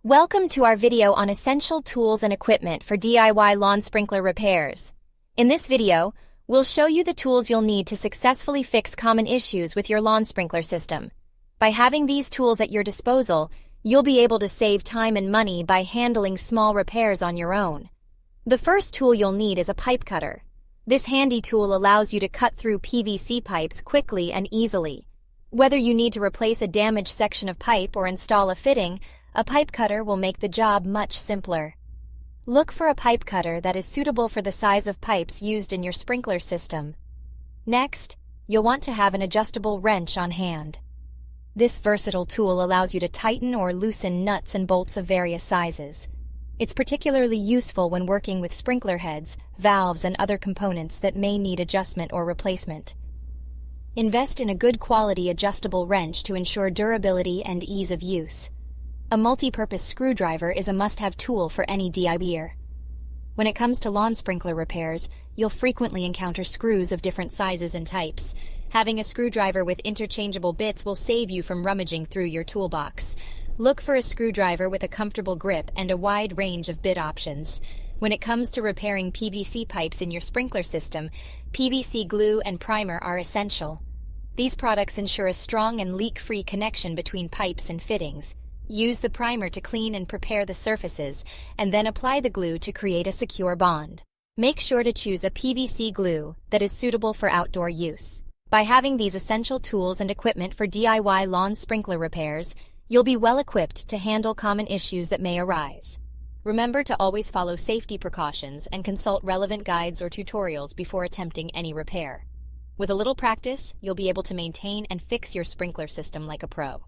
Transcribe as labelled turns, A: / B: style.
A: Welcome to our video on essential tools and equipment for DIY lawn sprinkler repairs. In this video, we'll show you the tools you'll need to successfully fix common issues with your lawn sprinkler system. By having these tools at your disposal, you'll be able to save time and money by handling small repairs on your own. The first tool you'll need is a pipe cutter. This handy tool allows you to cut through PVC pipes quickly and easily. Whether you need to replace a damaged section of pipe or install a fitting, a pipe cutter will make the job much simpler. Look for a pipe cutter that is suitable for the size of pipes used in your sprinkler system. Next, you'll want to have an adjustable wrench on hand. This versatile tool allows you to tighten or loosen nuts and bolts of various sizes. It's particularly useful when working with sprinkler heads, valves, and other components that may need adjustment or replacement. Invest in a good quality adjustable wrench to ensure durability and ease of use. A multi-purpose screwdriver is a must-have tool for any DIYer. When it comes to lawn sprinkler repairs, you'll frequently encounter screws of different sizes and types. Having a screwdriver with interchangeable bits will save you from rummaging through your toolbox. Look for a screwdriver with a comfortable grip and a wide range of bit options. When it comes to repairing PVC pipes in your sprinkler system, PVC glue and primer are essential. These products ensure a strong and leak-free connection between pipes and fittings. Use the primer to clean and prepare the surfaces, and then apply the glue to create a secure bond. Make sure to choose a PVC glue that is suitable for outdoor use. By having these essential tools and equipment for DIY lawn sprinkler repairs, you'll be well equipped to handle common issues that may arise. Remember to always follow safety precautions and consult relevant guides or tutorials before attempting any repair. With a little practice, you'll be able to maintain and fix your sprinkler system like a pro.